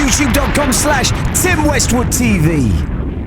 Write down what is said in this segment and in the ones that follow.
YouTube.com/Tim Westwood TV.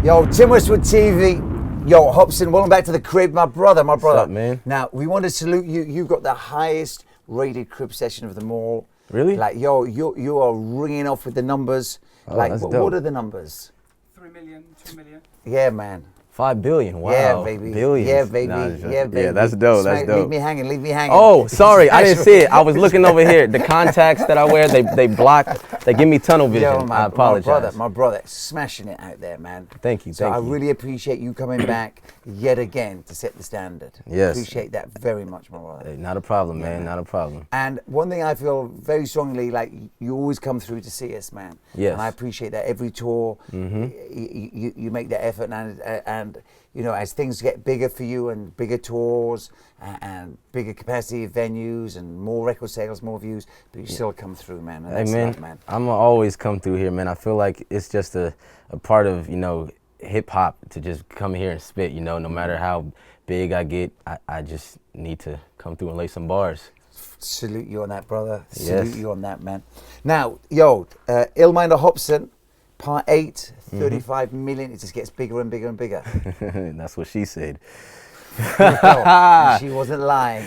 Yo, Tim Westwood TV. Yo, Hopsin, welcome back to the crib, my brother. What's up, man? Now, we want to salute you. You got the highest rated crib session of them all. Really? Like, yo, you are ringing off with the numbers. Oh, like, that's what dope. are the numbers? 3 million, 2 million. Yeah, man. 5 billion. Wow. Yeah, baby. Billions. Yeah, baby. Nah, Yeah, baby. Yeah, that's dope. That's dope. Leave me hanging. Leave me hanging. Oh, sorry, I didn't see it. I was looking over here. The contacts that I wear, they block. They give me tunnel vision. Yo, I apologize. My brother, smashing it out there, man. Thank you. So Thank I you. really appreciate you coming back yet again to set the standard. Yes. Appreciate that very much, my brother. Hey, not a problem, man. Not a problem. And one thing I feel very strongly, like, you always come through to see us, man. Yes. And I appreciate that every tour, you make that effort, and you know, as things get bigger for you and bigger tours and bigger capacity of venues and more record sales, more views, but you still come through, man. And Hey, that's man, love, man. I'm gonna always come through here, man. I feel like it's just a part of, you know, hip hop to just come here and spit, you know, no matter how big I get, I just need to come through and lay some bars. Salute you on that, brother. Yes. Salute you on that, man. Now, yo, Illminder Hopsin, Part 8, 35 million. It just gets bigger and bigger and bigger. That's what she said. Well, she wasn't lying.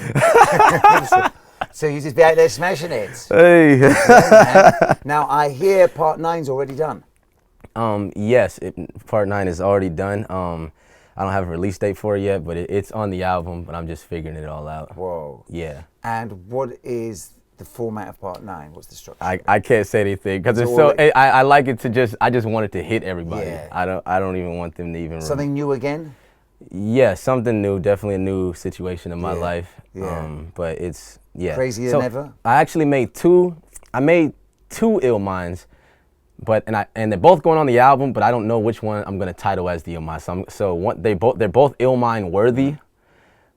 So you just be out there smashing it. Hey. Yeah, now, I hear Part 9's already done. Yes, Part 9 is already done. I don't have a release date for it yet, but it's on the album, but I'm just figuring it all out. Whoa. Yeah. And what is the format of Part 9? What's the structure? I can't say anything because it's So so. I like it to just. I just want it to hit everybody. Yeah. I don't even want them to even. Something new again? Yeah, something new. Definitely a new situation in my life. Yeah. But it's Crazier than ever? I actually made two. I made 2 Ill Minds, but and they're both going on the album. But I don't know which one I'm gonna title as the Ill Mind. So they're both Ill Mind worthy,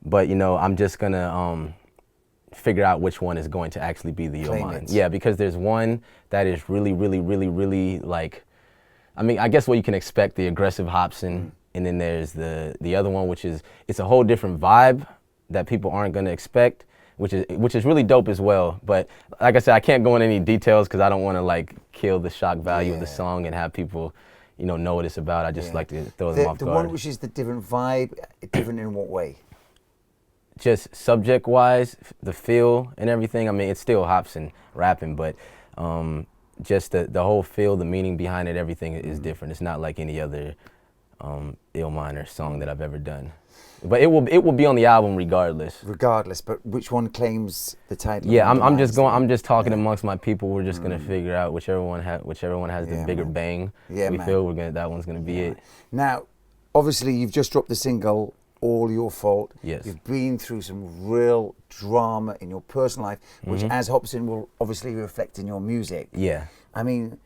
but you know I'm just gonna figure out which one is going to actually be the Ill Mind. Yeah, because there's one that is really like, I mean, I guess what you can expect, the aggressive Hopsin, and then there's the other one, which is, it's a whole different vibe that people aren't gonna expect, which is really dope as well. But like I said, I can't go into any details because I don't want to like kill the shock value of the song and have people, you know what it's about. I just like to throw them off The guard. one which is the different vibe, different in what way? Just subject-wise, the feel and everything. I mean, it's still Hopsin rapping, but just the whole feel, the meaning behind it, everything is different. It's not like any other Ill Minor song that I've ever done. But it will be on the album regardless. Regardless, but which one claims the title? Yeah, I'm just talking amongst my people. We're just gonna figure out whichever one has the bigger bang. Yeah, we man. feel that one's gonna be it. Now, obviously, you've just dropped the single, All Your Fault. Yes. You've been through some real drama in your personal life, which as Hopsin will obviously reflect in your music. Yeah. I mean,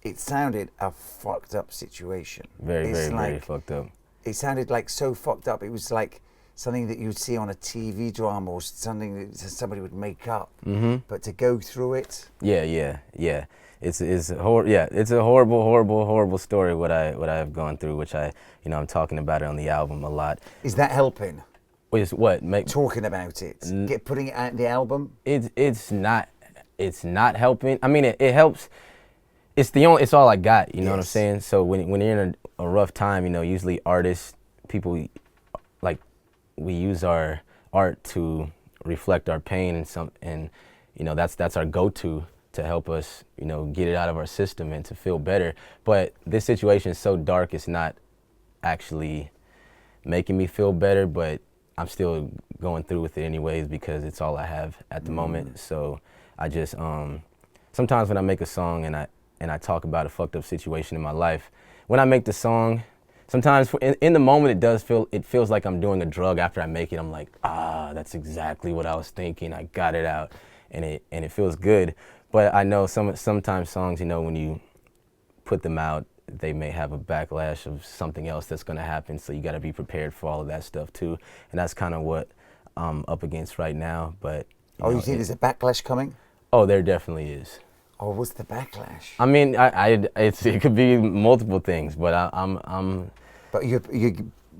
it sounded a fucked up situation. Very fucked up. It sounded like so fucked up. It was like something that you'd see on a TV drama or something that somebody would make up. But to go through it. Yeah. It's a horrible story what I've gone through, which I'm talking about it on the album a lot. Is that helping? Is what Talking about it, putting it out in the album. It's not helping. I mean, it helps. It's all I got. You know what I'm saying? So when you're in a rough time, usually artists, people, like, we use our art to reflect our pain and that's our go-to to help us, get it out of our system and to feel better. But this situation is so dark, it's not actually making me feel better, but I'm still going through with it anyways because it's all I have at the moment. So I just, sometimes when I make a song and I talk about a fucked up situation in my life, when I make the song, sometimes in the moment it feels like I'm doing a drug. After I make it, I'm like, that's exactly what I was thinking. I got it out, and it feels good. But I know sometimes songs, when you put them out, they may have a backlash of something else that's going to happen. So you got to be prepared for all of that stuff too. And that's kind of what I'm up against right now. But you think there's a backlash coming? Oh, there definitely is. Oh, what's the backlash? I mean, it could be multiple things, but I'm. But you're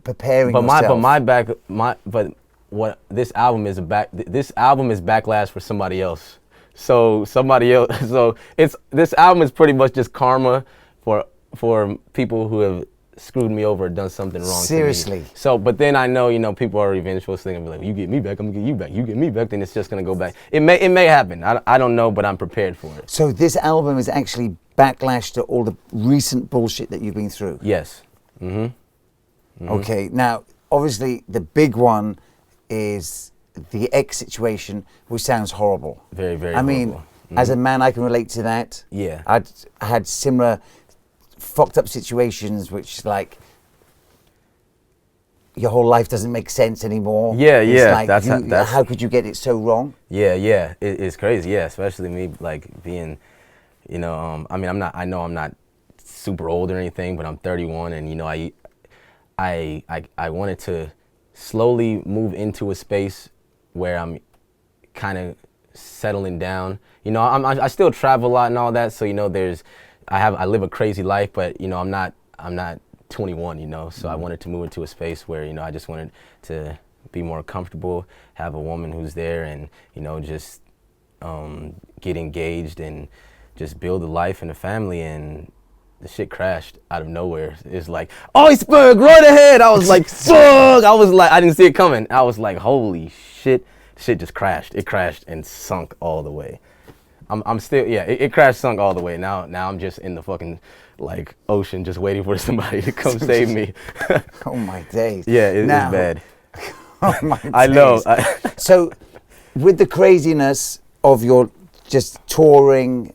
preparing yourself. But what this album is this album is backlash for somebody else. So somebody else. So this album is pretty much just karma for people who have screwed me over or done something wrong. Seriously. To me. So, but then I know, people are revengeful. So they're gonna be like, you get me back, I'm gonna get you back. You get me back, then it's just gonna go back. It may happen. I don't know, but I'm prepared for it. So this album is actually backlash to all the recent bullshit that you've been through. Yes. Mm-hmm. Okay. Now, obviously, the big one is the ex situation, which sounds horrible. Very, very. I mean, horrible. as a man, I can relate to that. Yeah. I had similar fucked up situations, which like your whole life doesn't make sense anymore. Yeah, It's yeah. like That's how could you get it so wrong? Yeah. It's crazy. Yeah, especially me like being, I mean, I know I'm not super old or anything, but I'm 31, and I wanted to slowly move into a space where I'm kind of settling down. I still travel a lot and all that, so I live a crazy life, but I'm not 21, so I wanted to move into a space where I just wanted to be more comfortable, have a woman who's there, and just get engaged and just build a life and a family. And the shit crashed out of nowhere. It's like, iceberg right ahead. I was like, fuck. I didn't see it coming. I was like, holy shit. Shit just crashed. It crashed and sunk all the way. I'm still, it crashed, sunk all the way. Now I'm just in the fucking like ocean, just waiting for somebody to come save me. Oh my days. Yeah, it's bad. Oh my days. I know. So, with the craziness of your just touring,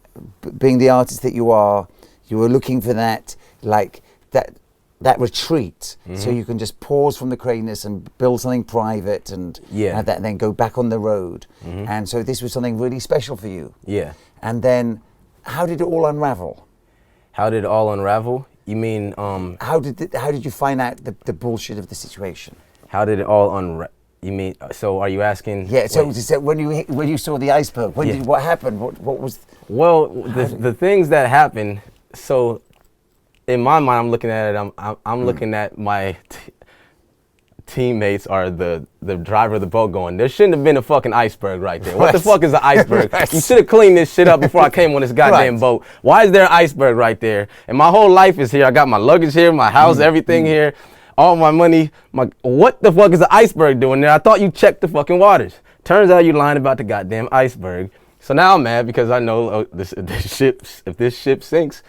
being the artist that you were looking for that, like that retreat, so you can just pause from the craziness and build something private and have that, and then go back on the road. And so this was something really special for you. Yeah. And then, how did it all unravel? How did it all unravel? You mean How did you find out the bullshit of the situation? How did it all unravel? You mean, so are you asking? Yeah. So when you saw the iceberg, what happened? What was? Well, the things that happened. So, in my mind, I'm looking at it. I'm looking at my teammates are the driver of the boat going, there shouldn't have been a fucking iceberg right there. What the fuck is an iceberg? You should have cleaned this shit up before I came on this goddamn boat. Why is there an iceberg right there? And my whole life is here. I got my luggage here, my house, everything here, all my money. What the fuck is an iceberg doing there? I thought you checked the fucking waters. Turns out you lying about the goddamn iceberg. So now I'm mad because I know if this ship sinks,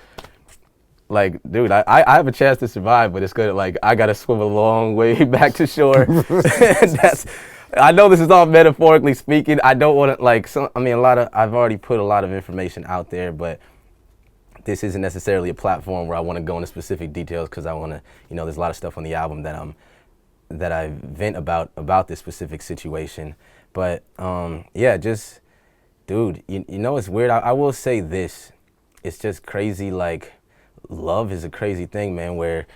like, dude, I have a chance to survive, but it's good. Like, I gotta swim a long way back to shore. I know this is all metaphorically speaking. I don't want to I've already put a lot of information out there, but this isn't necessarily a platform where I want to go into specific details, because I want to, there's a lot of stuff on the album that I vent about this specific situation. But just, dude, it's weird. I will say this, it's just crazy. Like, love is a crazy thing, man, where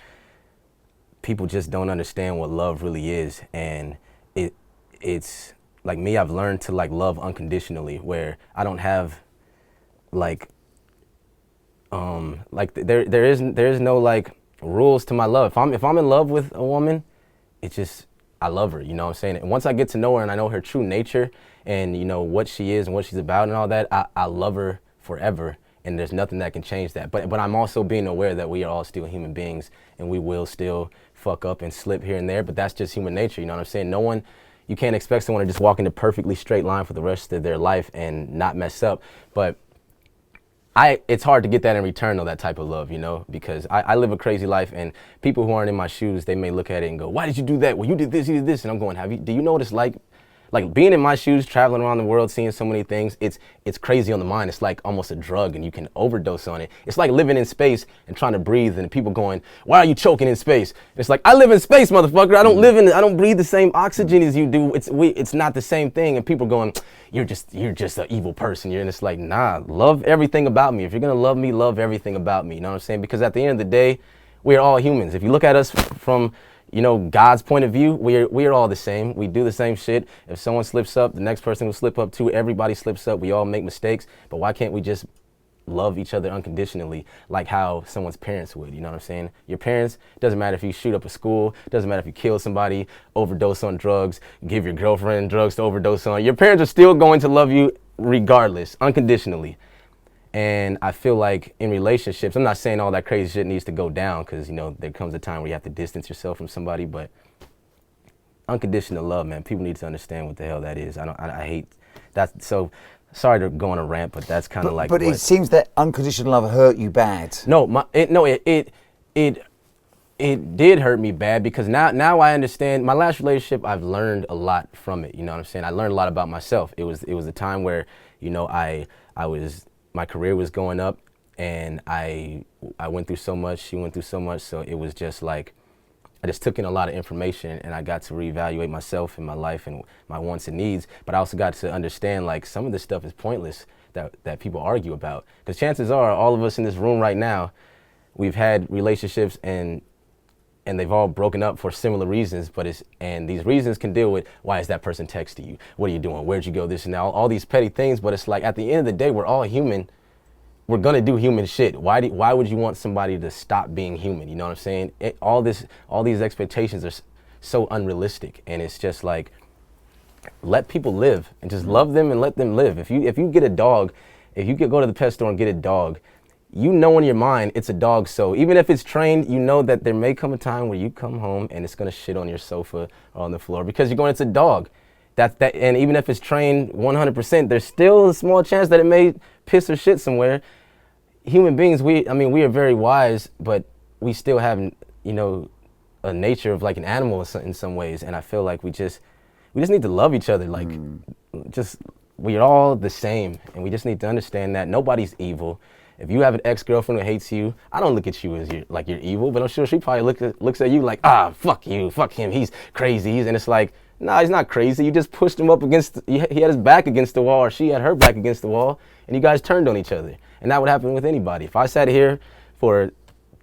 people just don't understand what love really is. And it's like me, I've learned to like love unconditionally, where I don't have there is no like rules to my love. If I'm in love with a woman, it's just, I love her, you know what I'm saying? And once I get to know her and I know her true nature and what she is and what she's about and all that, I love her forever. And there's nothing that can change that. But I'm also being aware that we are all still human beings, and we will still fuck up and slip here and there, but that's just human nature, you know what I'm saying? You can't expect someone to just walk in a perfectly straight line for the rest of their life and not mess up. But it's hard to get that in return, though, that type of love, because I live a crazy life, and people who aren't in my shoes, they may look at it and go, why did you do that? Well, you did this. And I'm going, do you know what it's like? Like, being in my shoes, traveling around the world, seeing so many things, it's crazy on the mind. It's like almost a drug, and you can overdose on it. It's like living in space and trying to breathe, and people going, why are you choking in space? And it's like, I live in space, motherfucker. I don't breathe the same oxygen as you do. It's not the same thing. And people going, you're just an evil person. And it's like, nah, love everything about me. If you're gonna love me, love everything about me. You know what I'm saying? Because at the end of the day, we're all humans. If you look at us from God's point of view, we are all the same. We do the same shit. If someone slips up, the next person will slip up too. Everybody slips up. We all make mistakes. But why can't we just love each other unconditionally, like how someone's parents would? You know what I'm saying? Your parents, doesn't matter if you shoot up a school, doesn't matter if you kill somebody, overdose on drugs, give your girlfriend drugs to overdose on. Your parents are still going to love you regardless, unconditionally. And I feel like in relationships, I'm not saying all that crazy shit needs to go down, because, you know, there comes a time where you have to distance yourself from somebody, but unconditional love, man, people need to understand what the hell that is. I hate that. So sorry to go on a rant, but that's kind of like. But it seems that unconditional love hurt you bad. No, it did hurt me bad, because now I understand. My last relationship, I've learned a lot from it. You know what I'm saying? I learned a lot about myself. It was a time where, you know, my career was going up, and I went through so much. She went through so much. So it was just like, I just took in a lot of information, and I got to reevaluate myself and my life and my wants and needs. But I also got to understand, like, some of this stuff is pointless that people argue about. Because chances are, all of us in this room right now, we've had relationships and they've all broken up for similar reasons. And these reasons can deal with, why is that person texting you? What are you doing? Where'd you go? This and that. All these petty things. But it's like, at the end of the day, we're all human. We're gonna do human shit. Why would you want somebody to stop being human? You know what I'm saying? All these expectations are so unrealistic, and it's just like, let people live and just love them and let them live. If you get a dog, if you could go to the pet store and get a dog, you know in your mind it's a dog. So even if it's trained, you know that there may come a time where you come home and it's gonna shit on your sofa or on the floor, because you're going, it's a dog. And even if it's trained 100%, there's still a small chance that it may piss or shit somewhere. Human beings, we are very wise, but we still have, you know, a nature of like an animal in some ways. And I feel like we just need to love each other. Like, we're all the same, and we just need to understand that nobody's evil. If you have an ex-girlfriend who hates you, I don't look at you as you're evil, but I'm sure she probably looks at you like, fuck you, fuck him, he's crazy. And it's like, nah, he's not crazy. You just pushed him up against, he had his back against the wall, or she had her back against the wall, and you guys turned on each other. And that would happen with anybody. If I sat here for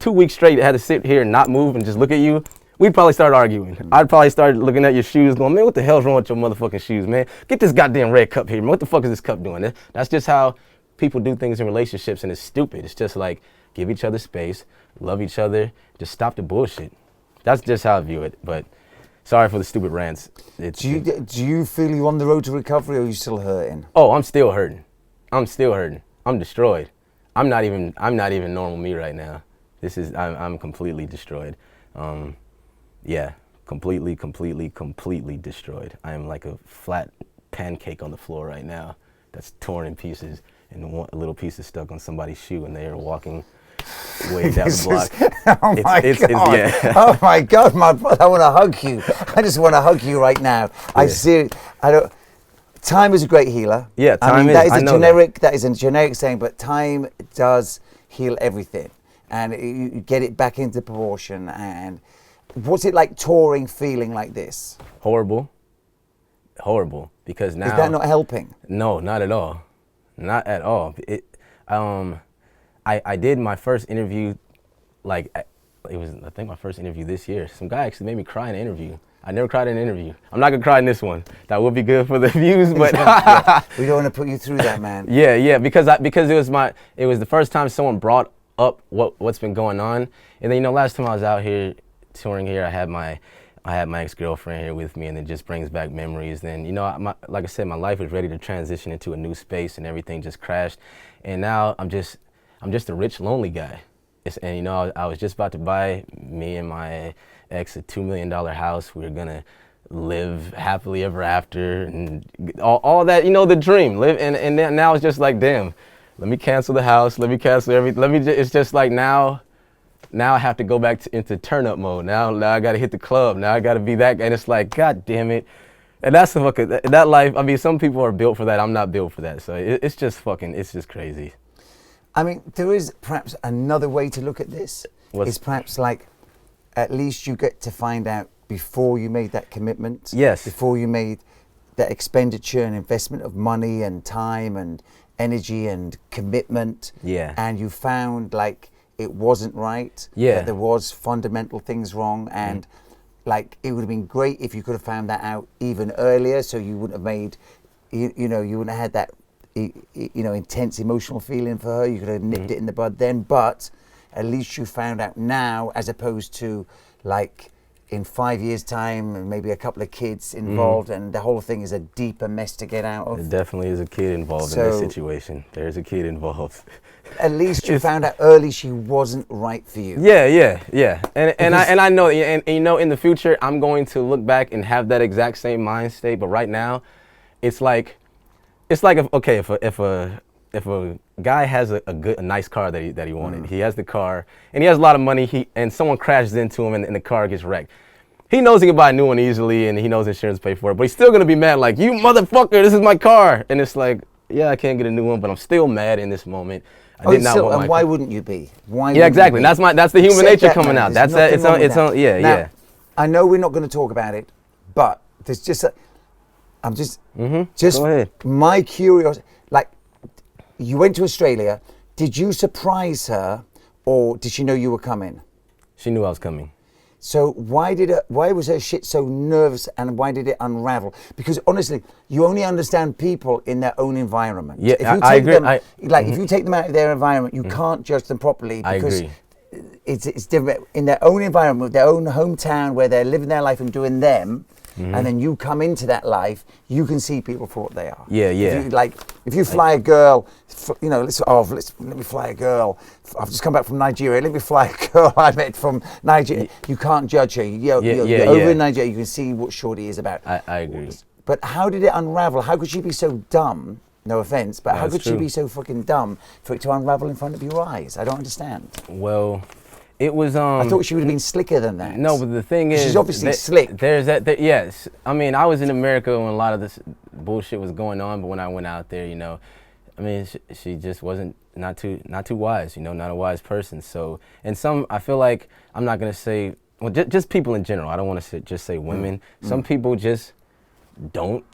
2 weeks straight, had to sit here and not move and just look at you, we'd probably start arguing. I'd probably start looking at your shoes going, man, what the hell's wrong with your motherfucking shoes, man? Get this goddamn red cup here, man. What the fuck is this cup doing? That's just how people do things in relationships, and it's stupid. It's just like, give each other space, love each other, just stop the bullshit. That's just how I view it. But sorry for the stupid rants. Do you feel you're on the road to recovery, or are you still hurting? Oh, I'm still hurting. I'm destroyed. I'm not even normal me right now. I'm completely destroyed. Yeah, completely destroyed. I am like a flat pancake on the floor right now that's torn in pieces, and a little piece is stuck on somebody's shoe, and they are walking way down the block. Oh my God. Yeah. Oh my God, my brother, I want to hug you. I just want to hug you right now. Yeah. Time is a great healer. Yeah, time is. That is a generic saying, but time does heal everything, and you get it back into proportion. And what's it like touring, feeling like this? Horrible, because now. Is that not helping? No, not at all. Not at all. I did my first interview, like, it was, I think, my first interview this year. Some guy actually made me cry in an interview. I never cried in an interview. I'm not gonna cry in this one. That would be good for the views, but we don't want to put you through that, man. Yeah, because it was the first time someone brought up what's been going on. And then, you know, last time I was out here touring here, I had my ex-girlfriend here with me, and it just brings back memories. Then, you know, like I said, my life was ready to transition into a new space, and everything just crashed. And now I'm just a rich, lonely guy. And, you know, I was just about to buy, me and my ex, a $2 million house. We were gonna live happily ever after, and all that, you know, the dream. And then now it's just like, damn, let me cancel the house, let me cancel everything. It's just like now I have to go back into turn-up mode. Now I gotta hit the club. Now I gotta be that guy. And it's like, God damn it. And that's that life. I mean, some people are built for that. I'm not built for that. So it's just crazy. I mean, there is perhaps another way to look at this. It's perhaps like, at least you get to find out before you made that commitment. Yes. Before you made that expenditure and investment of money and time and energy and commitment. Yeah. And you found like it wasn't right. Yeah. That there was fundamental things wrong, and like it would have been great if you could have found that out even earlier, so you wouldn't have made, you wouldn't have had that, intense emotional feeling for her. You could have nipped it in the bud then, but at least you found out now, as opposed to like in 5 years' time, and maybe a couple of kids involved, and the whole thing is a deeper mess to get out of. There definitely is a kid involved in this situation. There's a kid involved. At least you found out early she wasn't right for you. Yeah. And I know, and you know, in the future, I'm going to look back and have that exact same mind state. But right now, it's like if a guy has a nice car that he wanted, he has the car and he has a lot of money, and someone crashes into him and the car gets wrecked. He knows he can buy a new one easily and he knows insurance pay for it, but he's still gonna be mad, like, you motherfucker, this is my car. And it's like, yeah, I can't get a new one, but I'm still mad in this moment. And why wouldn't you be? Yeah, exactly. That's the human nature coming out. That's it. Yeah. I know we're not going to talk about it, but there's just Go ahead. My curiosity. Like, you went to Australia. Did you surprise her, or did she know you were coming? She knew I was coming. So why was her shit so nervous, and why did it unravel? Because honestly, you only understand people in their own environment. Yeah, if you I agree. If you take them out of their environment, you can't judge them properly, because I agree. It's different in their own environment, their own hometown, where they're living their life and doing them. And then you come into that life, you can see people for what they are. Yeah. If you fly a girl, let me fly a girl. I've just come back from Nigeria. Let me fly a girl I met from Nigeria. You can't judge her. You're over in Nigeria. You can see what shorty is about. I agree. But how did it unravel? How could she be so dumb? No offense, but how could she true. be so fucking dumb for it to unravel in front of your eyes? I don't understand. Well, it was. I thought she would have been slicker than that. No, but the thing is, she's obviously slick. There's that. Yes, I mean, I was in America when a lot of this bullshit was going on, but when I went out there, I mean, she just wasn't not too wise. Not a wise person. So, and I feel like, I'm not gonna say, well, just people in general. I don't want to just say women. Some people just don't.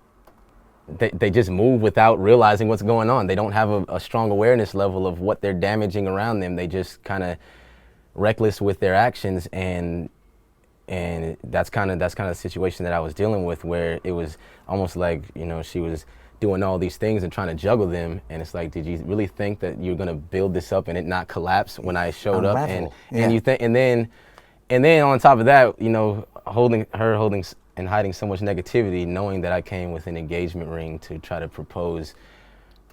They just move without realizing what's going on. They don't have a strong awareness level of what they're damaging around them. They just kind of reckless with their actions, and that's kind of the situation that I was dealing with, where it was almost like, she was doing all these things and trying to juggle them, and it's like, did you really think that you're gonna build this up and it not collapse when I showed up? And you think, and then on top of that, holding and hiding so much negativity, knowing that I came with an engagement ring to try to propose.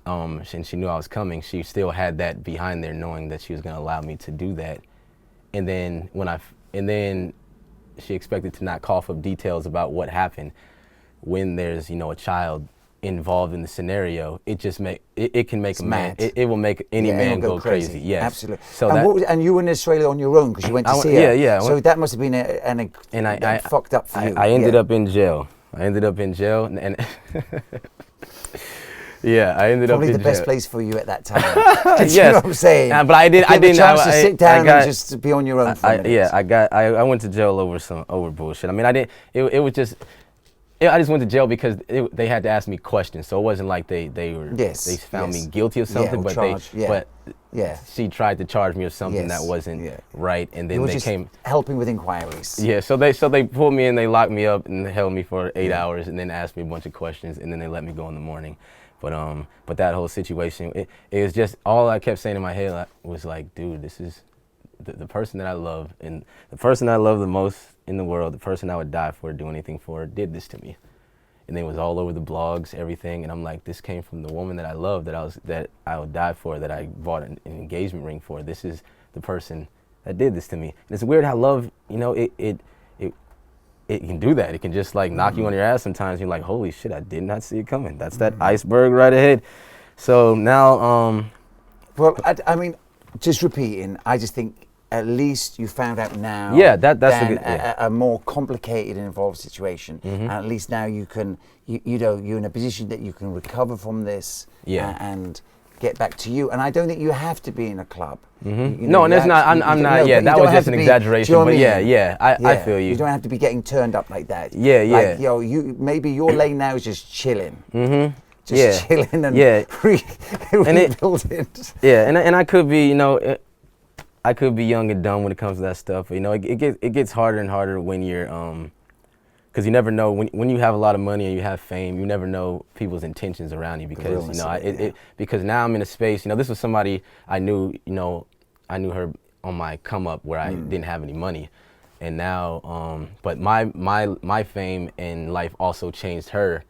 And she knew I was coming. She still had that behind there, knowing that she was going to allow me to do that. And then she expected to not cough up details about what happened. When there's a child involved in the scenario, it can make a man. It will make any man go crazy. Yes, absolutely. So and you were in Australia on your own because you went to see her. Yeah. So that must have been fucked up for you. I ended up in jail. And yeah, I ended up in jail. Probably the best place for you at that time. Yes. You know what I'm saying? But I didn't. Chance to sit down and just be on your own for a minute. I went to jail over bullshit. I mean, I didn't. It was just. I just went to jail because they had to ask me questions, so it wasn't like they found me guilty of something, but she tried to charge me of something that wasn't right, and then they came helping with inquiries. Yeah, so they pulled me in, they locked me up and held me for 8 hours, and then asked me a bunch of questions, and then they let me go in the morning. But that whole situation, it was just, all I kept saying in my head was like, dude, this is the person that I love, and the person I love the most in the world, the person I would die for, do anything for, did this to me. And it was all over the blogs, everything, and I'm like, this came from the woman that I love, that I would die for, that I bought an engagement ring for. This is the person that did this to me. And it's weird how love, it can do that. It can just like knock you on your ass sometimes. You're like, holy shit, I did not see it coming. That's that iceberg right ahead. So now, well, I mean, just repeating, I just think at least you found out now. Yeah, that's a more complicated and involved situation. And at least now you can, you're in a position that you can recover from this and get back to you. And I don't think you have to be in a club. No, and that's not. I'm not. Yeah, that was just an exaggeration. But I feel you. You don't have to be getting turned up like that. Yeah. Like, maybe your lane now is just chilling. Just chilling and rebuilding. Yeah, and I could be, I could be young and dumb when it comes to that stuff. It gets harder and harder when you're, because you never know, when you have a lot of money and you have fame, you never know people's intentions around you, because because now I'm in a space. This was somebody I knew. I knew her on my come up where I didn't have any money, and now, but my fame in life also changed her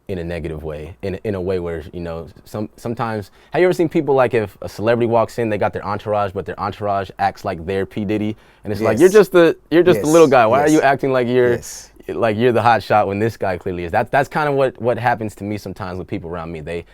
in a negative way, in a way where, you know, sometimes, have you ever seen people, like, if a celebrity walks in, they got their entourage, but their entourage acts like they're P. Diddy, and it's like, you're just the little guy. Why are you acting like you're the hot shot when this guy clearly is? That's kind of what happens to me sometimes with people around me.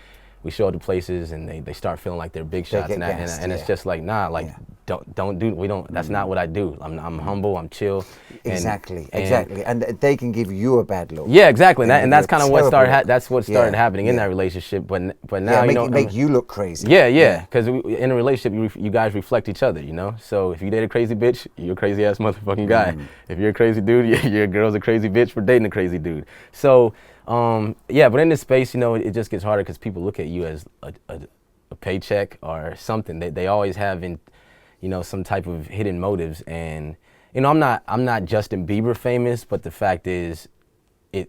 We show up to places and they start feeling like they're big shots, and it's just like, nah, like, that's not what I do. I'm humble, I'm chill. Exactly. And they can give you a bad look. Yeah, exactly. And that's kind of what started happening in that relationship. But now, you know, make you look crazy. Yeah. Because in a relationship, you guys reflect each other, you know. So if you date a crazy bitch, you're a crazy ass motherfucking guy. If you're a crazy dude, your girl's a crazy bitch for dating a crazy dude. So but in this space, you know, it just gets harder because people look at you as a paycheck or something. They always have, you know, some type of hidden motives. And, you know, I'm not Justin Bieber famous, but the fact is, you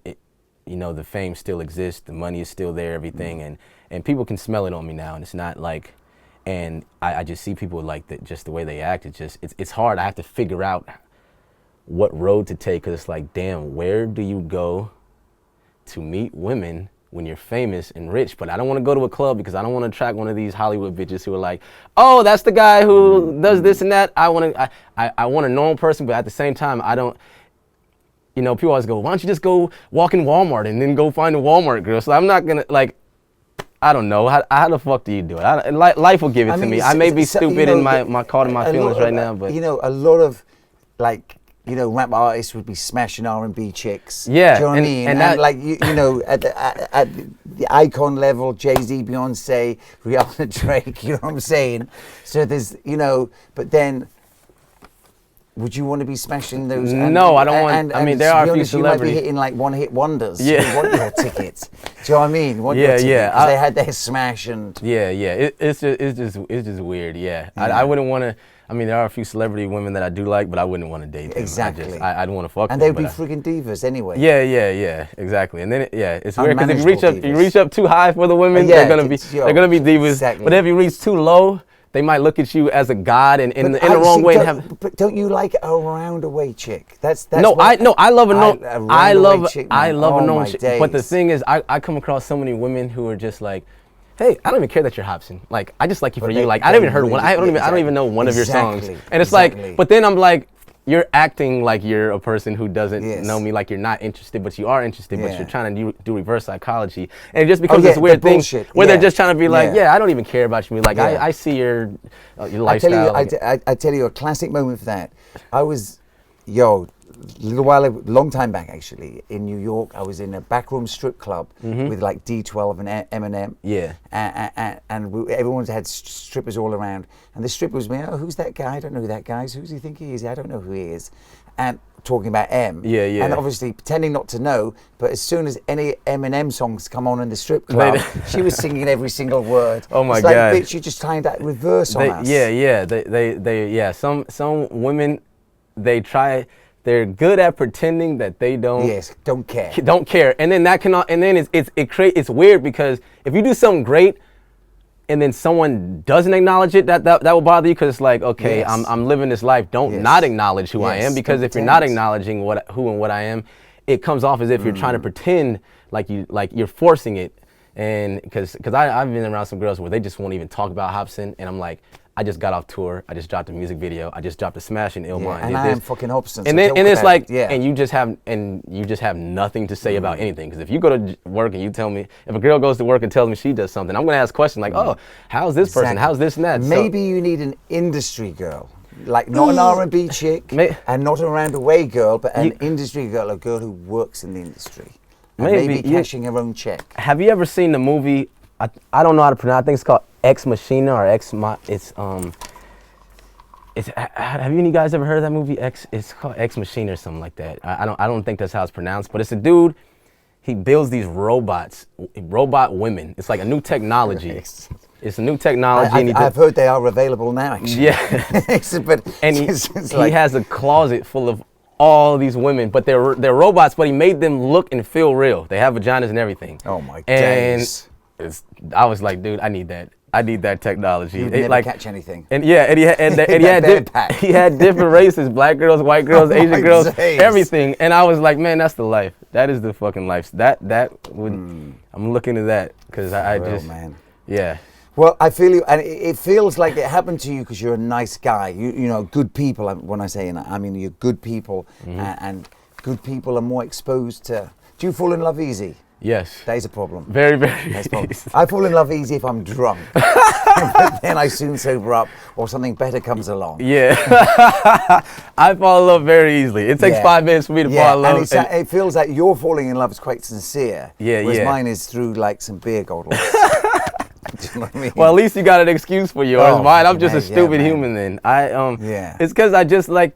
know, the fame still exists, the money is still there, everything, and people can smell it on me now. And it's not like, and I just see people like that, just the way they act. It's hard. I have to figure out what road to take, because it's like, damn, where do you go to meet women when you're famous and rich? But I don't want to go to a club because I don't want to attract one of these Hollywood bitches who are like, oh, that's the guy who does this and that. I want a normal person, but at the same time, I don't, you know, people always go, why don't you just go walk in Walmart and then go find a Walmart girl? So I'm not going to, like, I don't know. How the fuck do you do it? Life will give it to me. I may be stupid in my caught in my feelings right now, but. You know, a lot of, like, you know, rap artists would be smashing R&B chicks. Yeah. Do you know what I mean? And like, you know, at the icon level, Jay-Z, Beyonce, Rihanna, Drake, you know what I'm saying? So there's, you know, but then, would you want to be smashing those? No, I don't want, I mean, there are a few celebrities. You might be hitting like one-hit wonders. Yeah. You want your tickets. Do you know what I mean? Want Yeah, your ticket, yeah. 'cause they had their smash and. Yeah. It's just weird. Yeah. I wouldn't want to. I mean, there are a few celebrity women that I do like, but I wouldn't want to date them. Exactly. I'd want to fuck and them. And they'd be freaking divas anyway. Yeah, exactly. And then it's weird because if you reach up too high for the women, they're gonna be divas. Exactly. But if you reach too low, they might look at you as a god and in the wrong way. But don't you like a roundaway chick? I love a known chick. Days. But the thing is, I come across so many women who are just like, hey, I don't even care that you're Hopsin. Like, I just like you for you. Like, I haven't even heard one. I don't even know one of your songs. And it's like, but then I'm like, you're acting like you're a person who doesn't know me, like you're not interested, but you are interested, but you're trying to do reverse psychology. And it just becomes this weird thing where they're just trying to be like, I don't even care about you. Like, I see your lifestyle. I tell you a classic moment for that. I was, long time back actually, in New York. I was in a backroom strip club with like D12 and Eminem. Yeah. And everyone had strippers all around. And the stripper was me, oh, who's that guy? I don't know who that guy is. Who does he think he is? I don't know who he is. And talking about M. Yeah. And obviously pretending not to know, but as soon as any Eminem songs come on in the strip club, she was singing every single word. Oh my God. God. Bitch, you're just trying that reverse on us. Yeah. Some women, they're good at pretending that they don't care. Don't care. And then it's weird because if you do something great and then someone doesn't acknowledge it, that will bother you, because it's like, okay, I'm living this life. Don't not acknowledge who I am, because if you're not acknowledging who and what I am, it comes off as if you're trying to pretend like you're forcing it. And because I've been around some girls where they just won't even talk about Hopsin, and I'm like, I just got off tour. I just dropped a music video. I just dropped a smash in Illmind. And I am fucking Hopsin. And it's like, and you just have nothing to say about anything. Because if you go to work and you tell me, if a girl goes to work and tells me she does something, I'm gonna ask questions like, oh, how's this person? How's this and that? Maybe you need an industry girl, like not an R&B chick, and not a round-away girl, but an industry girl, a girl who works in the industry, and maybe cashing her own check. Have you ever seen the movie? I don't know how to pronounce. I think it's called Ex Machina or have you guys ever heard of that movie? It's called Ex Machina or something like that. I don't think that's how it's pronounced, but it's a dude. He builds these robot women. It's like a new technology. It's a new technology. I've heard they are available now, actually. Yeah. And he has a closet full of all these women, but they're robots, but he made them look and feel real. They have vaginas and everything. Oh my days. I was like, dude, I need that. I need that technology. You'd It, never like, catch anything. and yeah, and he That had backpack. he had different races, black girls, white girls, Oh Asian my girls, days. everything. And I was like, man, that's the life. That is the fucking life. That would I'm looking at that because I Real, just man. yeah. Well, I feel you, and it feels like it happened to you because you're a nice guy. You know, good people. When I say, I mean you're good people, and good people are more exposed to. Do you fall in love easy? Yes. That is a problem. Very, very. That's a problem. I fall in love easy if I'm drunk, but then I soon sober up, or something better comes along. Yeah. I fall in love very easily. It takes 5 minutes for me to fall in love. And it feels like your falling in love is quite sincere. Yeah, whereas yeah. mine is through like some beer goggles. Do you know what I mean? Well, at least you got an excuse for yours. Oh, Mine, I'm just a yeah, stupid man. human. Then Yeah. It's because I just like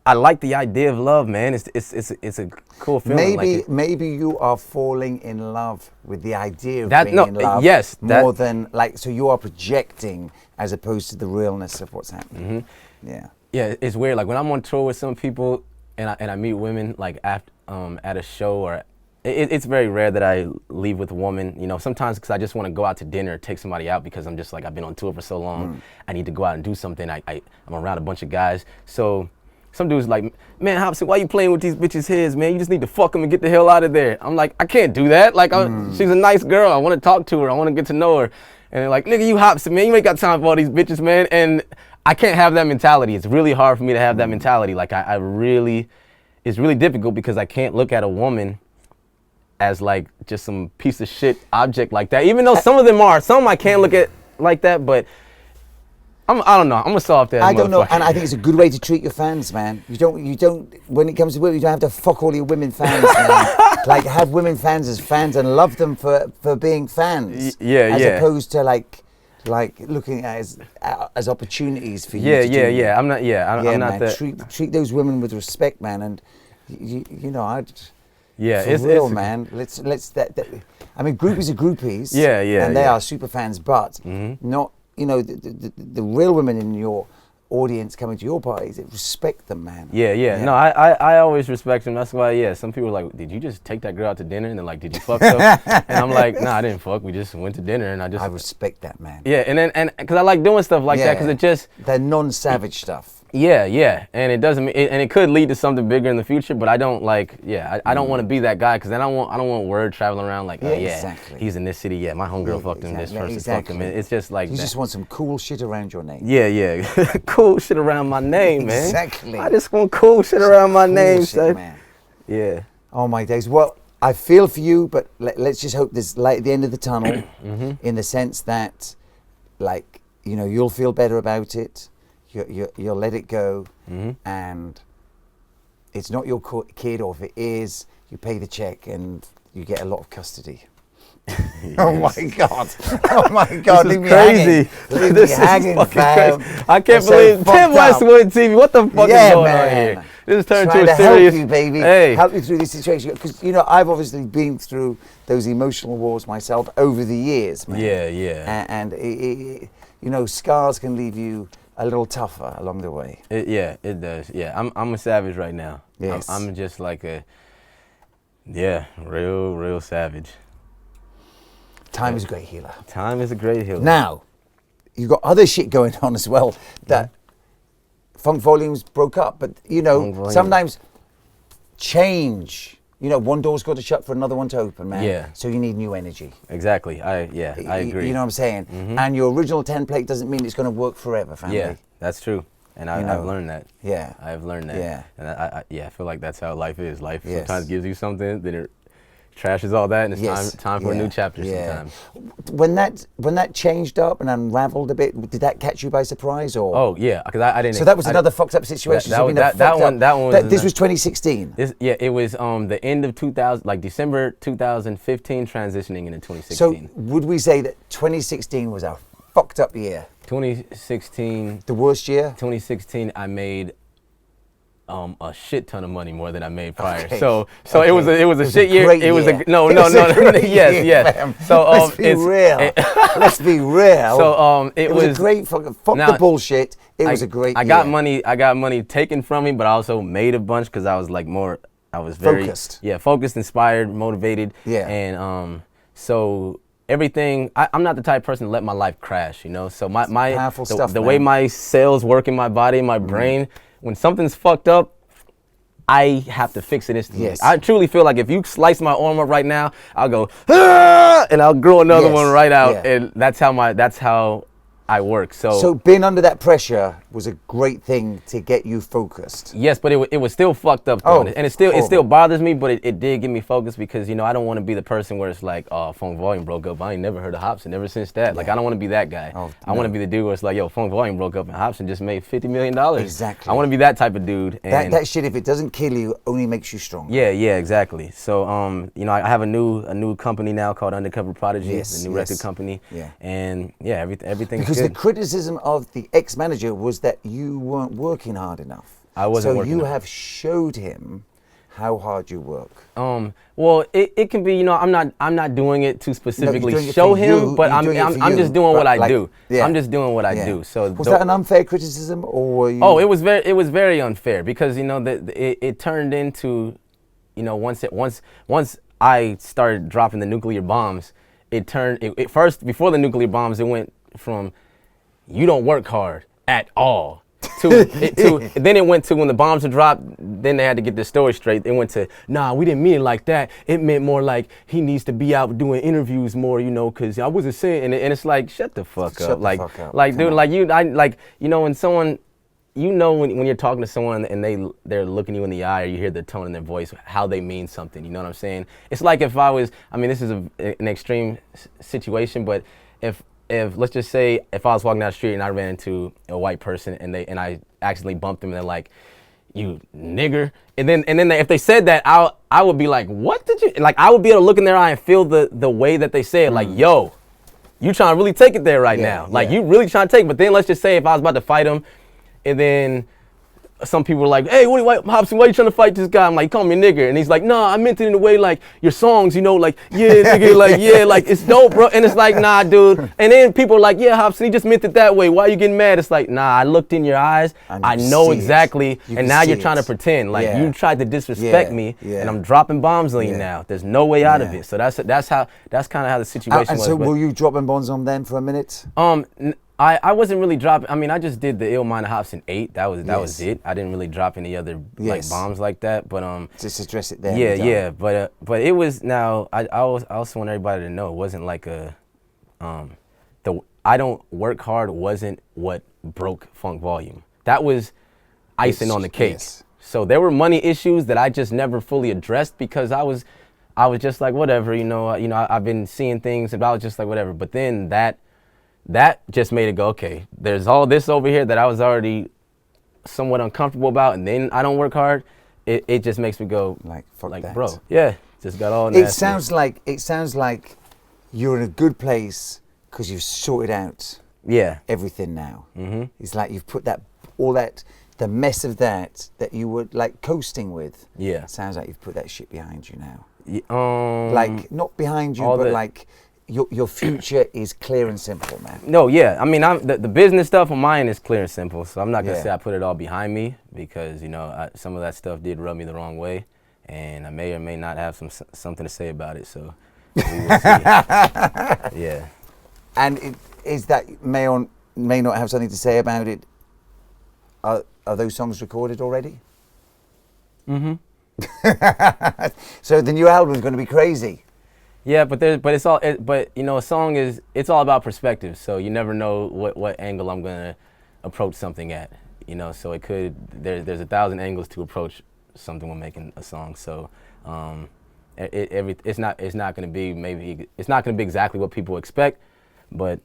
I like the idea of love, man. It's a cool feeling. Maybe you are falling in love with the idea of That- being no, in love yes, more than like, so you are projecting as opposed to the realness of what's happening. Yeah. Yeah, it's weird. Like when I'm on tour with some people and I meet women like at a show or it's very rare that I leave with a woman. You know, sometimes because I just want to go out to dinner, take somebody out because I'm just like I've been on tour for so long. I need to go out and do something. I'm around a bunch of guys, so. Some dude's like, man, Hopsin, why you playing with these bitches' heads, man? You just need to fuck them and get the hell out of there. I'm like, I can't do that. Like, she's a nice girl. I want to talk to her. I want to get to know her. And they're like, nigga, you Hopsin, man. You ain't got time for all these bitches, man. And I can't have that mentality. It's really hard for me to have that mentality. Like, it's really difficult because I can't look at a woman as like just some piece of shit object like that. Even though some of them are. Some I can't look at like that, but I don't know. I'm a soft ass. I don't know, and I think it's a good way to treat your fans, man. You don't. When it comes to women, you don't have to fuck all your women fans, man. Like have women fans as fans and love them for being fans. Yeah, as yeah. opposed to like looking at as opportunities for you. Yeah. I'm not. Yeah, I'm not man. that. Treat those women with respect, man. And you know, Yeah, for it's real, man. Let's I mean, groupies are groupies. Yeah, and they yeah. are super fans, but not. You know, the real women in your audience coming to your parties, respect them, man. Yeah. No, I always respect them. That's why, some people are like, did you just take that girl out to dinner? And they're like, did you fuck her? And I'm like, nah, I didn't fuck. We just went to dinner and I respect that, man. Yeah, and because I like doing stuff like that because it just. They're non-savage stuff. Yeah, and it doesn't, and it could lead to something bigger in the future. But I don't like, I don't want to be that guy because then I don't want word traveling around like, exactly. He's in this city. Yeah, my homegirl fucked him. This person fucked him. It's just like you just want some cool shit around your name. Yeah, cool shit around my name, man. Exactly. I just want cool shit around my name, shit, man. Yeah. Oh my days. Well, I feel for you, but let's just hope there's light at the end of the tunnel, in the sense that, like, you know, you'll feel better about it. You'll let it go, and it's not your kid, or if it is, you pay the check and you get a lot of custody. Yes. Oh my God! Oh my God! This is Leave crazy. Me hanging. This me is hanging, fucking fam. crazy. I can't I'm believe so Tim fucked up. Westwood TV. What the fuck is going man. on here? This is turned Trying to a help serious. you, baby. Hey. Help you through this situation, because you know I've obviously been through those emotional wars myself over the years, man. Yeah. And you know, scars can leave you a little tougher along the way. It does. Yeah, I'm a savage right now. Yes. I'm just like real savage. Time is a great healer. Time is a great healer. Now, you've got other shit going on as well. That Funk Volumes broke up, but you know, sometimes change. You know, one door's got to shut for another one to open, man. Yeah. So you need new energy. Exactly. I agree. You know what I'm saying? And your original template doesn't mean it's going to work forever, family. Yeah, that's true. And I've learned that. Yeah. I've learned that. Yeah. And I feel like that's how life is. Life Yes. sometimes gives you something, then it trashes all that, and it's time for a new chapter sometimes. When that changed up and unraveled a bit, did that catch you by surprise, or? Oh yeah, because I didn't. So that was another fucked up situation. That one. This was 2016. It was the end of 2000, like December 2015, transitioning into 2016. So would we say that 2016 was a fucked up year? 2016. The worst year? 2016, I made a shit ton of money more than I made prior. Okay. So it was a shit year. Great it was year. a no. Yes. Fam. So let's be real. Let's be real. So it was a great fucking fuck the bullshit. It was a great year. I got money taken from me, but I also made a bunch because I was like I was very focused. Yeah, focused, inspired, motivated. Yeah. And so everything. I'm not the type of person to let my life crash, you know. So my powerful stuff, the man. way my cells work in my body, my brain, when something's fucked up, I have to fix it instantly. Yes. I truly feel like if you slice my arm up right now, I'll go, "Ah!" and I'll grow another Yes. one right out, Yeah. and that's how I work. So being under that pressure was a great thing to get you focused. yes, but it was still fucked up though. Oh, And it still horrible. bothers me, but it did get me focused because, you know, I don't want to be the person where it's like, oh, Funk Volume broke up. I ain't never heard of Hopsin ever since that. Like, I don't want to be that guy. Oh, I want to no. be the dude where it's like, yo, Funk Volume broke up and Hopsin just made $50 million. Exactly. I want to be that type of dude. And That shit, if it doesn't kill you, only makes you stronger. yeah, exactly. So, you know, I have a new company now called Undercover Prodigy, Yes, a new yes. record company. Yeah. And yeah, everything's Because good. the criticism of the ex-manager was that you weren't working hard enough. I wasn't working So you hard. have showed him how hard you work. Well, it can be, you know, I'm not doing it to specifically doing it show for him, you, but you're doing it for I'm you, just doing but what I like, do. yeah. I'm just doing what I Yeah. do. So was that an unfair criticism, or were you? Oh, it was very unfair because, you know, it turned into, you know, once I started dropping the nuclear bombs, it first, before the nuclear bombs, it went from you don't work hard at all to then it went to when the bombs were dropped, then they had to get the story straight. It went to, nah, we didn't mean it like that. It meant more like he needs to be out doing interviews more, you know, because I wasn't saying, and it's like, shut the fuck Shut up. the Like, fuck up. like, Come dude, on. like, you know, when someone, you know, when you're talking to someone and they're looking you in the eye, or you hear the tone in their voice, how they mean something, you know what I'm saying? It's like if I was, I mean, this is an extreme situation, but if let's just say if I was walking down the street and I ran into a white person and I accidentally bumped them and they're like, you nigger, and then if they said that, I would be like, what did you, like, I would be able to look in their eye and feel the way that they say it, like, yo, you trying to really take it there right now, like, you really trying to take it. But then let's just say if I was about to fight him, and then some people were like, hey, Hopsin, why you trying to fight this guy? I'm like, call me a nigger. And he's like, nah, I meant it in a way like your songs, you know, like, yeah, nigga, like, yeah, like, it's dope, bro. And it's like, nah, dude. And then people are like, yeah, Hopsin, he just meant it that way. Why are you getting mad? It's like, nah, I looked in your eyes. I know exactly. And now you're trying to pretend. Like, you tried to disrespect me, and I'm dropping bombs on you now. There's no way out of it. So that's kind of how the situation And was. so But, were you dropping bombs on them for a minute? I wasn't really dropping. I mean, I just did the Illmind Hopsin 8. That was it. I didn't really drop any other like bombs like that. But Just address it there. yeah. But it was, now I also want everybody to know it wasn't like a the I don't work hard wasn't what broke Funk Volume. That was icing on the cake. Yes. So there were money issues that I just never fully addressed because I was just like, whatever, you know, I've been seeing things and I was just like, whatever. But then that just made it go, okay, there's all this over here that I was already somewhat uncomfortable about, and then I don't work hard. It just makes me go, Like, fuck that. bro, yeah, just got all nasty. It sounds like you're in a good place because you've sorted out everything now. Mm-hmm. It's like you've put the mess of that you were like coasting with. Yeah. Sounds like you've put that shit behind you now. Like, not behind you, but like your future is clear and simple, man. No, yeah. I mean, the business stuff on mine is clear and simple, so I'm not going to say I put it all behind me because, you know, some of that stuff did rub me the wrong way, and I may or may not have something to say about it, so we will see. Yeah. And is that may not have something to say about it? Are those songs recorded already? Mm-hmm. So the new album is going to be crazy. Yeah, but you know, a song it's all about perspective. So you never know what angle I'm gonna approach something at. You know, so there's 1,000 angles to approach something when making a song. So it's not gonna be exactly what people expect, but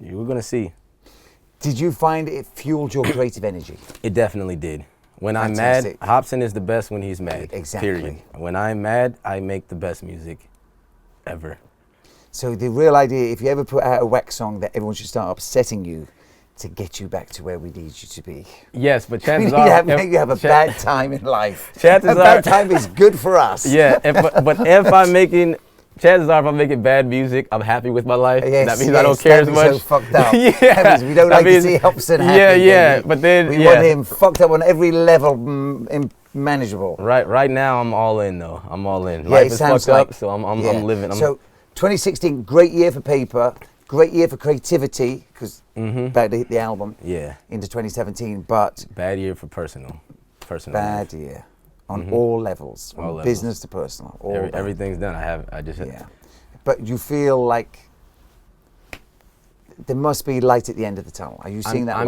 we're gonna see. Did you find it fueled your creative energy? It definitely did. When Fantastic. I'm mad, Hopsin is the best when he's mad. Exactly. Period. When I'm mad, I make the best music ever. So the real idea, if you ever put out a wax song, that everyone should start upsetting you to get you back to where we need you to be. Yes, but chances you are... you have a bad time in life. Chances a bad time is good for us. Yeah, but if I'm making... Chances are, if I'm making bad music, I'm happy with my life. Yes, that means I don't care as much. So fucked up. That means we don't like to see Hopsin happy. Yeah. But then we want him fucked up on every level, manageable. Right now, I'm all in though. I'm all in. Yeah, Life is fucked up, so I'm living. So 2016, great year for paper, great year for creativity, because about to hit the album. Yeah. Into 2017, but Bad year for personal bad life. year on all levels, from All levels. business to personal. All down. Everything's done. Yeah. But you feel like there must be light at the end of the tunnel. Are you seeing that light?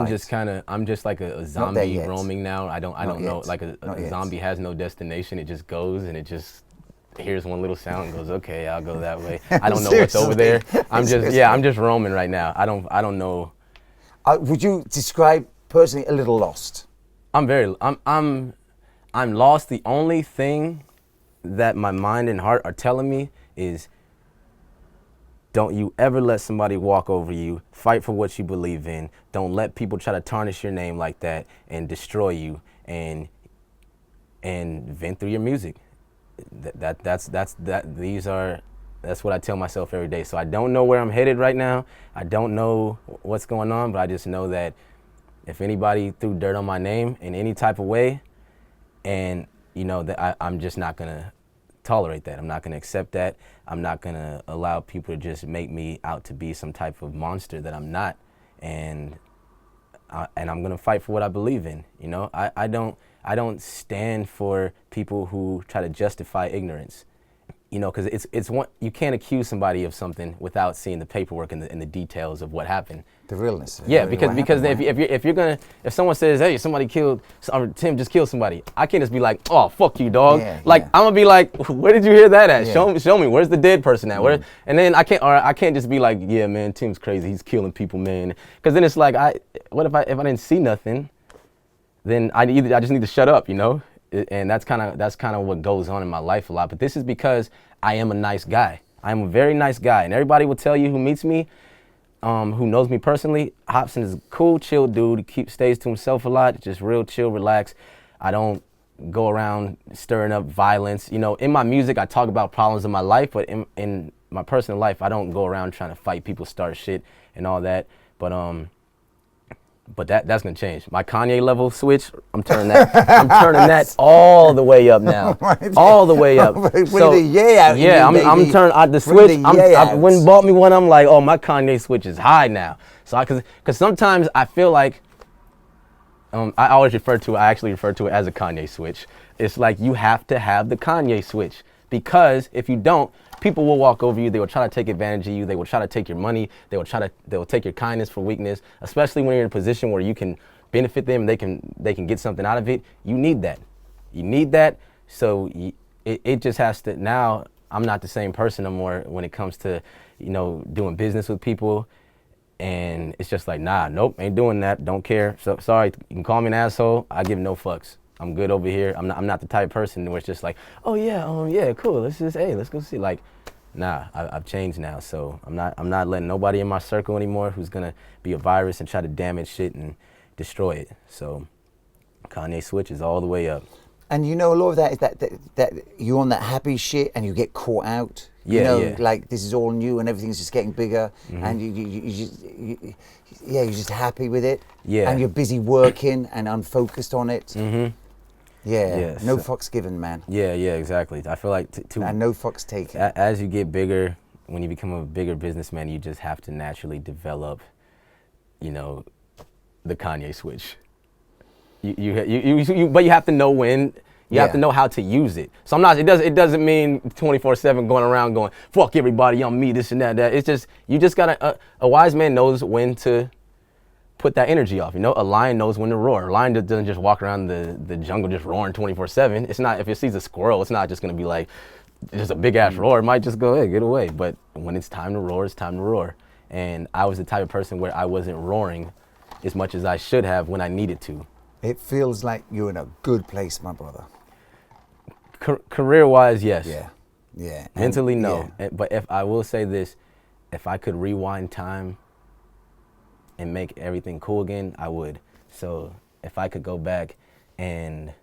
I'm just like a zombie roaming now. I don't know. yet. Like a zombie has no destination. It just goes and it just hears one little sound and goes, okay, I'll go that way. I don't know what's over there. I'm just roaming right now. I don't know. Would you describe personally a little lost? I'm lost. The only thing that my mind and heart are telling me is, don't you ever let somebody walk over you. Fight for what you believe in. Don't let people try to tarnish your name like that and destroy you, and vent through your music. That's what I tell myself every day. So I don't know where I'm headed right now. I don't know what's going on, but I just know that if anybody threw dirt on my name in any type of way, and that I'm just not gonna tolerate that. I'm not gonna accept that. I'm not gonna allow people to just make me out to be some type of monster that I'm not, and I'm gonna fight for what I believe in. I don't stand for people who try to justify ignorance. Because it's one, you can't accuse somebody of something without seeing the paperwork and the details of what happened. The realness. Yeah, because if someone says, hey, somebody killed, or Tim just killed somebody, I can't just be like, oh, fuck you, dog. I'm gonna be like, where did you hear that at? Yeah. Show me, where's the dead person at? Where? And then I can't just be like, yeah, man, Tim's crazy, he's killing people, man. Because then it's like, what if I didn't see nothing? Then I just need to shut up, And that's kind of what goes on in my life a lot. But this is because I am a nice guy. I am a very nice guy, and everybody will tell you who meets me, who knows me personally, Hopsin is a cool, chill dude. He stays to himself a lot, just real chill, relax. I don't go around stirring up violence. In my music, I talk about problems in my life, but in my personal life, I don't go around trying to fight people, start shit, and all that. But that's gonna change. My Kanye level switch, I'm turning that all the way up now. All the way up. Bring the yay out. Yeah, I'm turning the switch. I went and bought me one. I'm like, oh, my Kanye switch is high now. So cause sometimes I feel like I actually refer to it as a Kanye switch. It's like you have to have the Kanye switch, because if you don't, people will walk over you. They will try to take advantage of you. They will try to take your money. They will take your kindness for weakness, especially when you're in a position where you can benefit them and they can get something out of it. You need that. So it just has to. Now I'm not the same person no more when it comes to, doing business with people. And it's just like, nah, nope, ain't doing that. Don't care. So sorry, you can call me an asshole. I give no fucks. I'm good over here. I'm not the type of person where it's just like, oh yeah, yeah, cool. Let's go see. Like, nah, I've changed now. So I'm not letting nobody in my circle anymore who's gonna be a virus and try to damage shit and destroy it. So Kanye switch is all the way up. And a lot of that is that you're on that happy shit and you get caught out. Yeah. Like this is all new and everything's just getting bigger, and you're just happy with it. Yeah. And you're busy working and unfocused on it. Mm-hmm. Yeah. No fucks given, man. Yeah, exactly. I feel like and no fucks taken. As you get bigger, when you become a bigger businessman, you just have to naturally develop, the Kanye switch. But you have to know when. You have to know how to use it. So it doesn't mean 24/7 going around going, fuck everybody, I'm me, this and that. It's just, you just gotta, a wise man knows when to put that energy off. A lion knows when to roar. A lion doesn't just walk around the jungle just roaring 24/7. It's not, if it sees a squirrel, it's not just gonna be like, just a big ass roar. It might just go, hey, get away. But when it's time to roar, it's time to roar. And I was the type of person where I wasn't roaring as much as I should have when I needed to. It feels like you're in a good place, my brother. Career-wise, yes. Yeah. Mentally, no. Yeah. But if I will say this, if I could rewind time and make everything cool again, I would. So if I could go back and,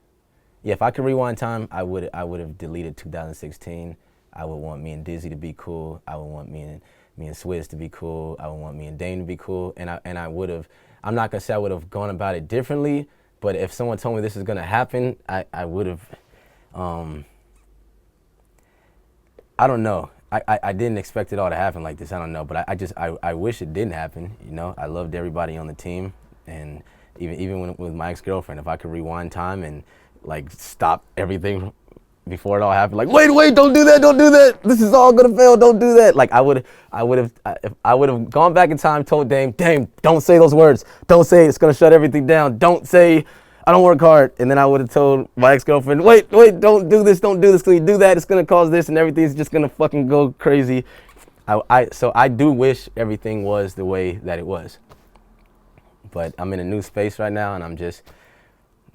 if I could rewind time, I would have deleted 2016. I would want me and Dizzy to be cool. I would want me and Swizz to be cool. I would want me and Dane to be cool. And I would have, I'm not gonna say I would have gone about it differently, but if someone told me this is gonna happen, I would have. I don't know. I didn't expect it all to happen like this. I don't know, but I wish it didn't happen. You know, I loved everybody on the team, and even with my ex-girlfriend, if I could rewind time and like stop everything before it all happened, like wait, don't do that, this is all gonna fail, don't do that. Like I would have gone back in time, told Dame, don't say those words, don't say it, it's gonna shut everything down, don't say I don't work hard. And then I would have told my ex-girlfriend, wait, don't do this, because you do that, it's gonna cause this, and everything's just gonna fucking go crazy. So I do wish everything was the way that it was. But I'm in a new space right now, and I'm just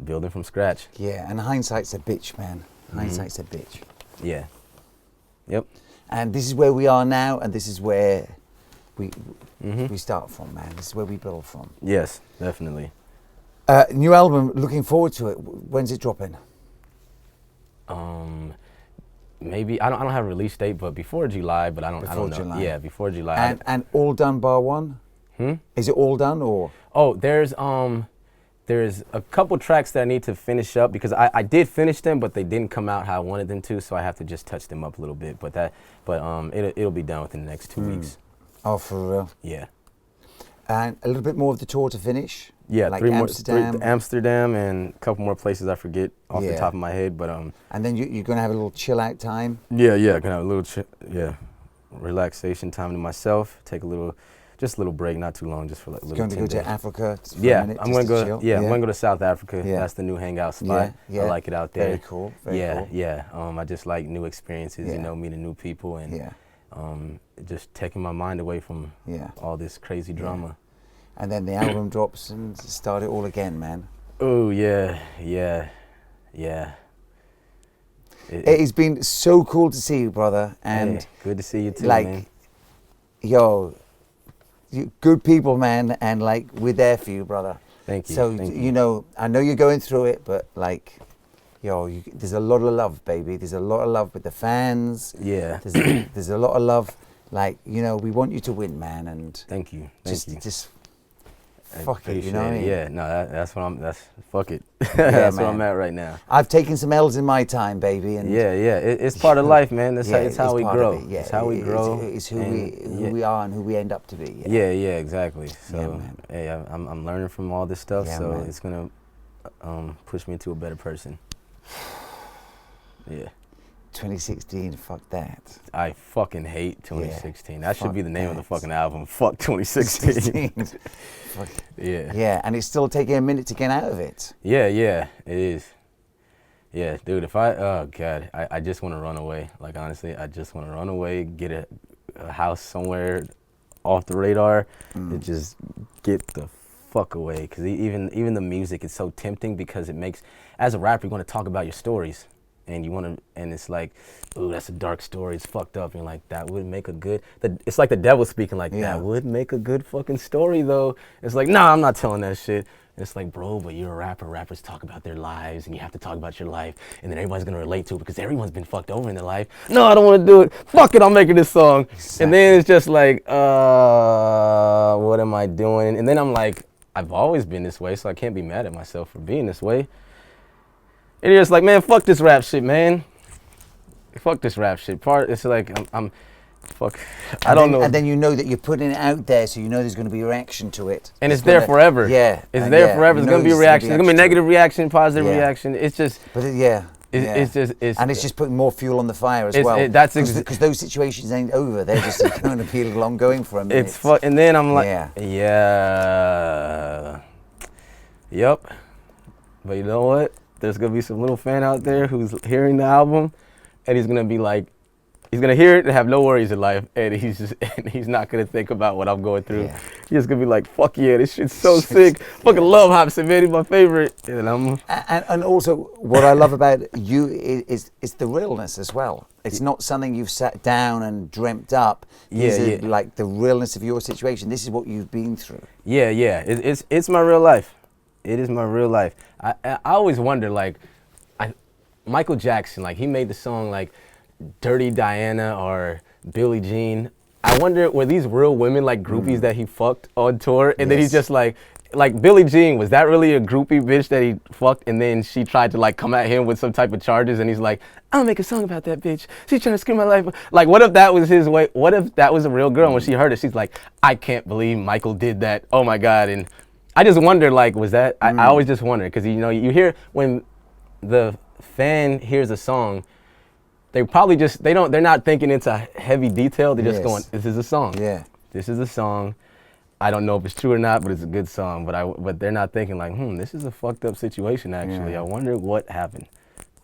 building from scratch. Yeah, and hindsight's a bitch, man. Hindsight's a bitch. Yeah. Yep. And this is where we are now, and this is where we start from, man. This is where we build from. Yes, definitely. New album, looking forward to it. When's it dropping? Maybe I don't have a release date, but before July. But I don't know. July. Yeah, before July. And all done bar one? Is it all done or? Oh, there's a couple tracks that I need to finish up because I did finish them, but they didn't come out how I wanted them to, so I have to just touch them up a little bit. But it'll be done within the next 2 weeks. Oh, for real? Yeah. And a little bit more of the tour to finish? Yeah, like Amsterdam and a couple more places I forget off the top of my head, but And then you're gonna have a little chill out time. Yeah, gonna have a little relaxation time to myself. Take a little break, not too long, just for like a little. Going to go to Africa? For yeah, a minute, I'm gonna go. chill? Yeah, I'm gonna go to South Africa. Yeah. That's the new hangout spot. Yeah. I like it out there. Very cool. Very cool. Yeah. I just like new experiences. Yeah. You know, meeting new people and just taking my mind away from all this crazy drama. And then the album drops and start it all again, man. Oh yeah. It has been so cool to see you, brother. And hey, good to see you too, like, man. Yo, you good people, man, and like we're there for you, brother. Thank you. So you know, I know you're going through it, but like, there's a lot of love, baby. There's a lot of love with the fans. Yeah. There's a lot of love. Like, we want you to win, man. And thank you. Just fuck it, you know what I mean? Yeah, no, that's fuck it. That's where I'm at right now. I've taken some L's in my time, baby. And it's part of life, man. It's how we grow. Yeah, it's how we grow. It's who we are and who we end up to be. Yeah, exactly. So, hey, I'm learning from all this stuff, so man. It's gonna push me into a better person. Yeah. 2016, fuck that. I fucking hate 2016. That should be the name of the fucking album. Fuck 2016. Fuck. Yeah. Yeah, and it's still taking a minute to get out of it. Yeah, it is. Yeah, dude, oh God, I just want to run away. Like, honestly, I just want to run away, get a house somewhere off the radar, and just get the fuck away. Because even the music is so tempting because it makes, as a rapper, you want to talk about your stories. And and it's like, ooh, that's a dark story. It's fucked up. And you're like, that would make a good. It's like the devil speaking. Like, that would make a good fucking story, though. It's like, nah, I'm not telling that shit. And it's like, bro, but you're a rapper. Rappers talk about their lives, and you have to talk about your life, and then everybody's gonna relate to it because everyone's been fucked over in their life. No, I don't want to do it. Fuck it, I'm making this song. Exactly. And then it's just like, what am I doing? And then I'm like, I've always been this way, so I can't be mad at myself for being this way. And you're just like, man, fuck this rap shit, man. Fuck this rap shit. It's like, I don't know. And then you know that you're putting it out there, so you know there's going to be a reaction to it. And it's there forever. Yeah. It's there forever. There's going to be a reaction. There's going to be a negative reaction, positive reaction. It's just. But it's just putting more fuel on the fire as well. Because those situations ain't over. They're just going to be a little ongoing for a minute. And then I'm like, yep. But you know what? There's going to be some little fan out there who's hearing the album, and he's going to be like, he's going to hear it and have no worries in life, and he's not going to think about what I'm going through. Yeah. He's just going to be like, fuck yeah, this shit's so sick. Fucking love Hopsin, man. He's my favorite. And also, what I love about you is the realness as well. It's not something you've sat down and dreamt up. Like the realness of your situation. This is what you've been through. Yeah. It's my real life. It is my real life. I always wonder, like, Michael Jackson, like, he made the song, like, Dirty Diana or Billie Jean. I wonder, were these real women, like, groupies that he fucked on tour? And then he's just like, like Billie Jean, was that really a groupie bitch that he fucked, and then she tried to like come at him with some type of charges, and he's like, I'll make a song about that bitch. She's trying to screw my life. Like, what if that was his way? What if that was a real girl? And when she heard it, she's like, I can't believe Michael did that. Oh my God. And I just wonder, like, was that? I always just wonder, because you know, you hear when the fan hears a song, they probably just they're not thinking into heavy detail. They're just going, this is a song. Yeah. This is a song. I don't know if it's true or not, but it's a good song. But they're not thinking like, this is a fucked up situation actually. Yeah. I wonder what happened.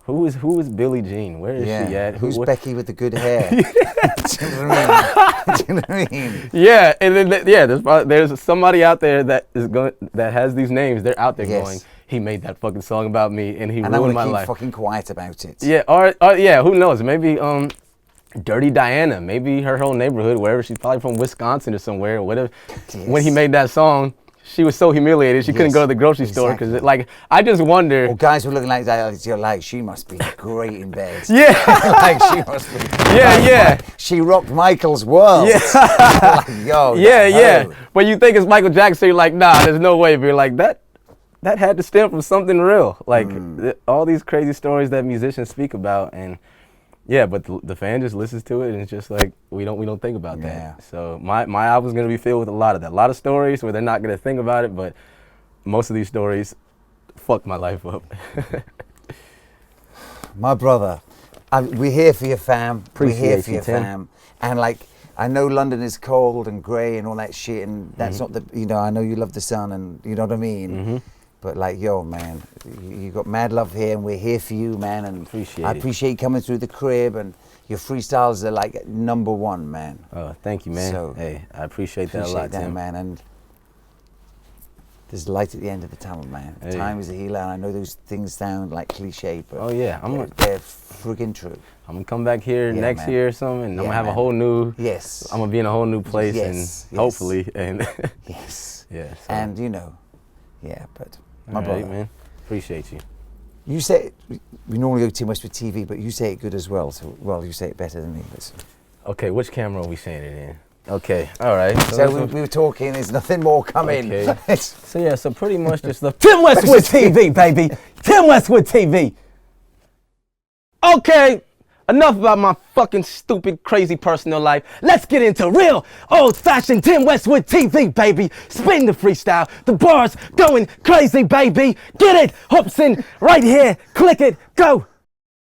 Who is Billie Jean? Where is she at? Who's Becky with the good hair? Do you know what I mean? Do you know what I mean? Yeah, and then there's somebody out there that has these names. They're out there going, he made that fucking song about me and he ruined my life. And I'm fucking quiet about it. Yeah, or yeah, who knows? Maybe Dirty Diana, maybe her whole neighborhood, wherever she's probably from Wisconsin or somewhere, or whatever. Yes. When he made that song, she was so humiliated she couldn't go to the grocery store because, like, I just wonder. Well, guys were looking like that. You're like, she must be great in bed. Yeah, like she must be. Yeah. She rocked Michael's world. Yeah, like, yo. yeah. But you think it's Michael Jackson, so you're like, nah, there's no way. But you're like, that had to stem from something real. Like all these crazy stories that musicians speak about, and. Yeah, but the fan just listens to it and it's just like we don't think about that. So my album's gonna be filled with a lot of that. A lot of stories where they're not gonna think about it, but most of these stories fucked my life up. My brother, we're here for your fam. Appreciate we're here for you, your Tim. fam. And like I know London is cold and grey and all that shit, and that's not the I know you love the sun and you know what I mean. But like, yo, man, you got mad love here, and we're here for you, man. And I appreciate you coming through the crib, and your freestyles are like #1, man. Oh, thank you, man. So, hey, I appreciate that a lot, Tim. man. And there's light at the end of the tunnel, man. Hey. Time is a healer. And I know those things sound like cliche, but they're friggin' true. I'm gonna come back here next year or something, and I'm gonna have a whole new. Yes. I'm gonna be in a whole new place, and hopefully, and. Yes. Yeah. So. And but. My brother, man. Appreciate you. You say we normally go Tim Westwood TV, but you say it good as well. So, you say it better than me. Okay, which camera are we saying it in? Okay, all right. So we were talking. There's nothing more coming. Okay. So pretty much just the Tim Westwood TV, baby. Tim Westwood TV. Okay. Enough about my fucking stupid, crazy personal life. Let's get into real, old-fashioned Tim Westwood TV, baby. Spin the freestyle, the bars going crazy, baby. Get it, Hopsin, right here. Click it, go.